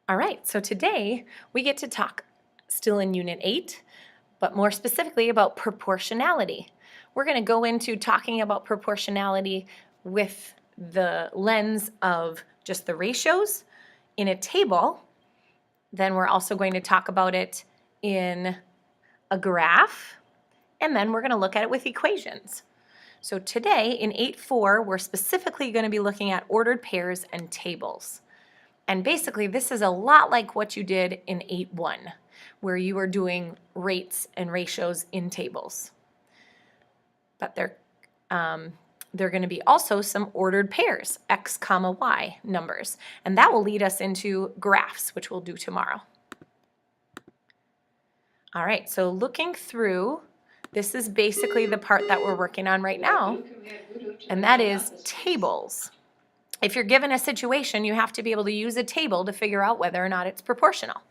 All right, so today we get to talk, still in Unit 8, but more specifically about proportionality. We're going to go into talking about proportionality with the lens of just the ratios in a table. Then we're also going to talk about it in a graph, and then we're going to look at it with equations. So today in 8.4, we're specifically going to be looking at ordered pairs and tables. And basically, this is a lot like what you did in 8.1, where you were doing rates and ratios in tables. But there are going to be also some ordered pairs, x comma y numbers. And that will lead us into graphs, which we'll do tomorrow. All right, so looking through, this is basically the part that we're working on right now, and that is tables. If you're given a situation, you have to be able to use a table to figure out whether or not it's proportional.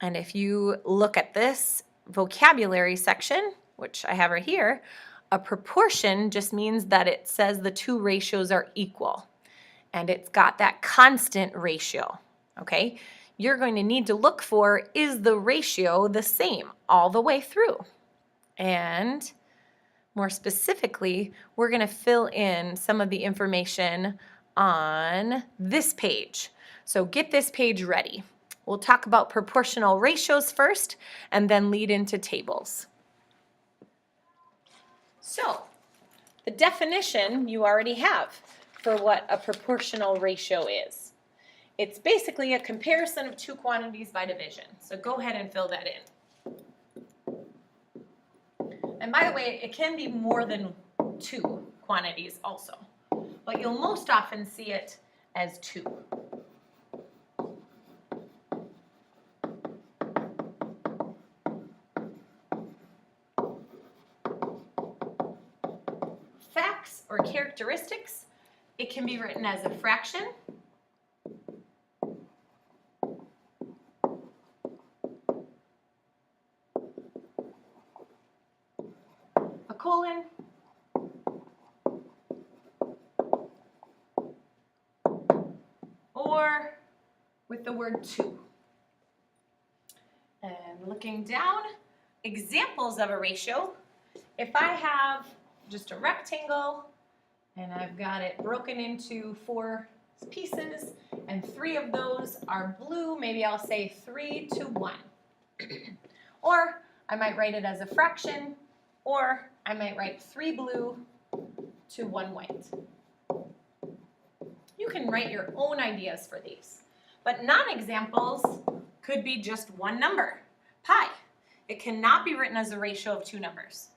And if you look at this vocabulary section, which I have right here, a proportion just means that it says the two ratios are equal. And it's got that constant ratio, okay? You're going to need to look for, is the ratio the same all the way through? And more specifically, we're going to fill in some of the information on this page. So get this page ready. We'll talk about proportional ratios first and then lead into tables. So the definition you already have for what a proportional ratio is. It's basically a comparison of two quantities by division. So go ahead and fill that in. And by the way, it can be more than two quantities also, but you'll most often see it as two. Facts or characteristics, it can be written as a fraction, a colon, or with the word two. And looking down, examples of a ratio. If I have just a rectangle and I've got it broken into 4 pieces and 3 of those are blue, maybe I'll say 3:1. Or I might write it as a fraction, or I might write 3 blue to 1 white. You can write your own ideas for these. But non-examples could be just one number, pi. It cannot be written as a ratio of 2 numbers.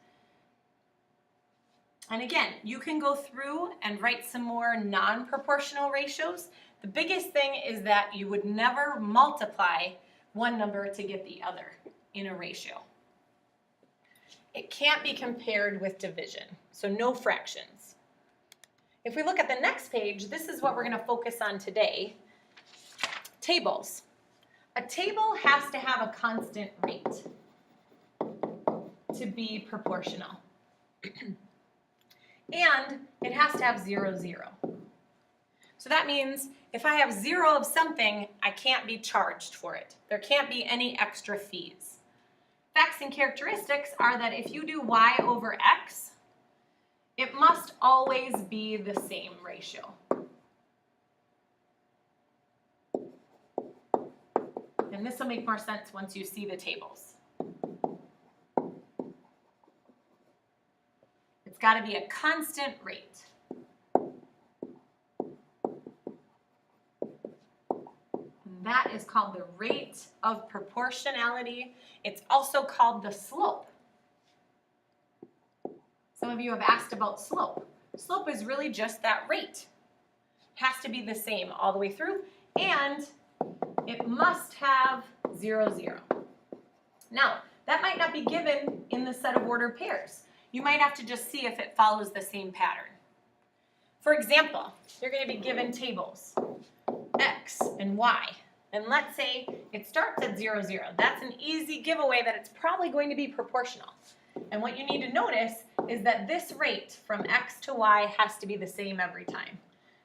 And again, you can go through and write some more non-proportional ratios. The biggest thing is that you would never multiply one number to get the other in a ratio. It can't be compared with division, so no fractions. If we look at the next page, this is what we're going to focus on today. Tables. A table has to have a constant rate to be proportional. And it has to have 0, 0. So that means if I have 0 of something, I can't be charged for it. There can't be any extra fees. Facts and characteristics are that if you do y over x, it must always be the same ratio. And this will make more sense once you see the tables. It's got to be a constant rate. And that is called the rate of proportionality. It's also called the slope. Some of you have asked about slope. Slope is really just that rate. It has to be the same all the way through, and it must have 0, 0. Now, that might not be given in the set of ordered pairs. You might have to just see if it follows the same pattern. For example, you're going to be given tables, x and y. And let's say it starts at 0, 0. That's an easy giveaway that it's probably going to be proportional. And what you need to notice is that this rate from x to y has to be the same every time.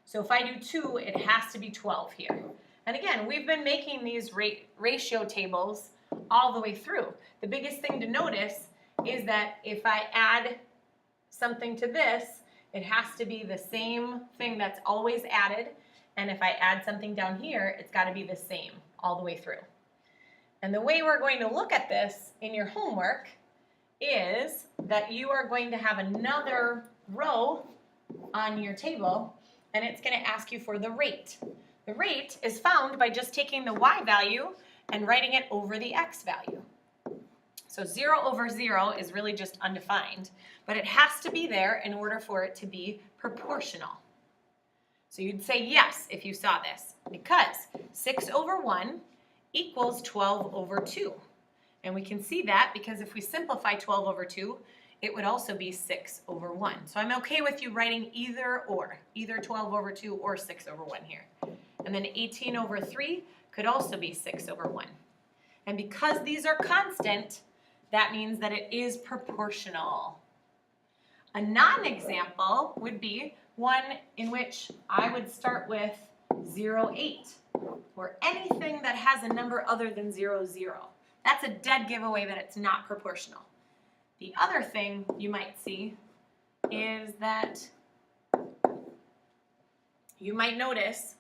So if I do 2, it has to be 12 here. And again, we've been making these ratio tables all the way through. The biggest thing to notice is that if I add something to this, it has to be the same thing that's always added. And if I add something down here, it's got to be the same all the way through. And the way we're going to look at this in your homework is that you are going to have another row on your table, and it's going to ask you for the rate. The rate is found by just taking the y value and writing it over the x value. So 0 over 0 is really just undefined, but it has to be there in order for it to be proportional. So you'd say yes if you saw this, because 6 over 1 equals 12 over 2. And we can see that because if we simplify 12 over 2, it would also be 6 over 1. So I'm okay with you writing either 12 over 2 or 6 over 1 here. And then 18 over 3 could also be 6 over 1. And because these are constant, that means that it is proportional. A non-example would be one in which I would start with 0, 8, or anything that has a number other than 0, 0. That's a dead giveaway that it's not proportional. The other thing you might see is that you might notice,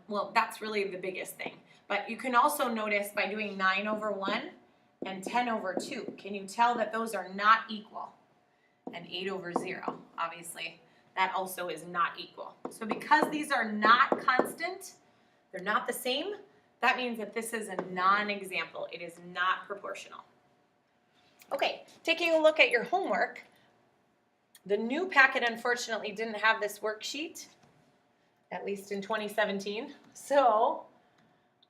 well, that's really the biggest thing. But you can also notice by doing 9 over 1 and 10 over 2. Can you tell that those are not equal? And 8 over 0, obviously, that also is not equal. So because these are not constant, they're not the same, that means that this is a non-example. It is not proportional. Okay, taking a look at your homework, the new packet unfortunately didn't have this worksheet, at least in 2017. So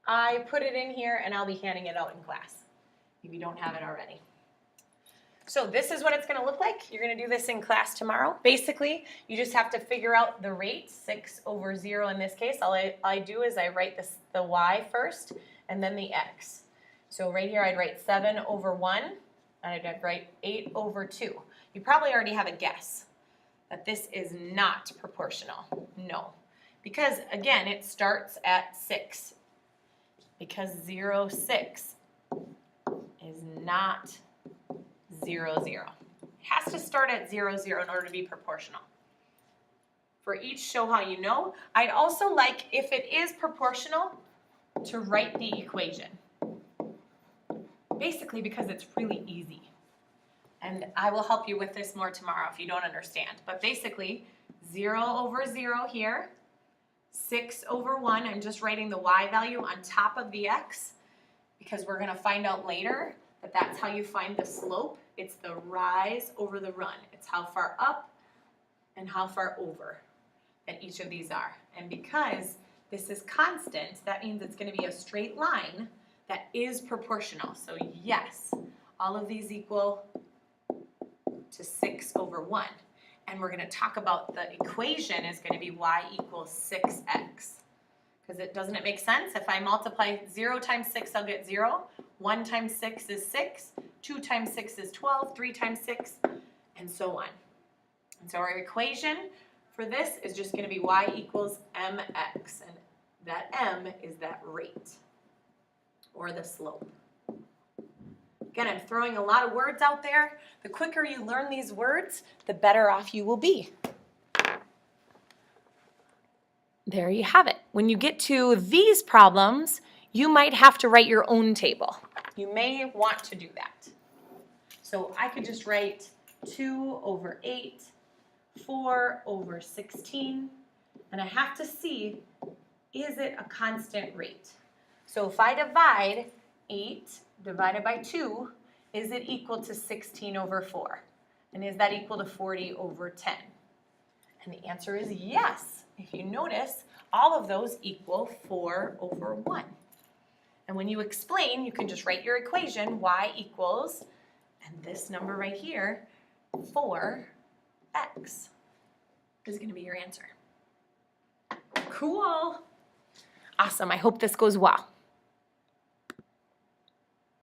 I put it in here and I'll be handing it out in class if you don't have it already. So this is what it's going to look like. You're going to do this in class tomorrow. Basically, you just have to figure out the rate, 6 over 0 in this case. All I do is I write the y first and then the x. So right here I'd write 7 over 1 and I'd write 8 over 2. You probably already have a guess that this is not proportional. No. Because again, it starts at 6. Because 0, 6 is not 0, 0. It has to start at 0, 0 in order to be proportional. For each show how you know, I'd also like, if it is proportional, to write the equation. Basically because it's really easy. And I will help you with this more tomorrow if you don't understand. But basically, 0 over 0 here, 6 over 1, I'm just writing the y value on top of the x, because we're going to find out later that that's how you find the slope. It's the rise over the run. It's how far up and how far over that each of these are. And because this is constant, that means it's going to be a straight line that is proportional. So yes, all of these equal to 6 over 1. And we're going to talk about the equation is going to be y equals 6x. Because doesn't it make sense? If I multiply 0 times 6, I'll get 0. 1 times 6 is 6. 2 times 6 is 12. 3 times 6, and so on. And so our equation for this is just going to be y equals mx. And that m is that rate, or the slope. Again, I'm throwing a lot of words out there. The quicker you learn these words, the better off you will be. There you have it. When you get to these problems, you might have to write your own table. You may want to do that. So I could just write 2 over 8, 4 over 16, and I have to see, is it a constant rate? So if I divide 8 divided by 2, is it equal to 16 over 4? And is that equal to 40 over 10? And the answer is yes. If you notice, all of those equal 4 over 1. And when you explain, you can just write your equation, y equals, and this number right here, 4x is going to be your answer. Cool. Awesome. I hope this goes well.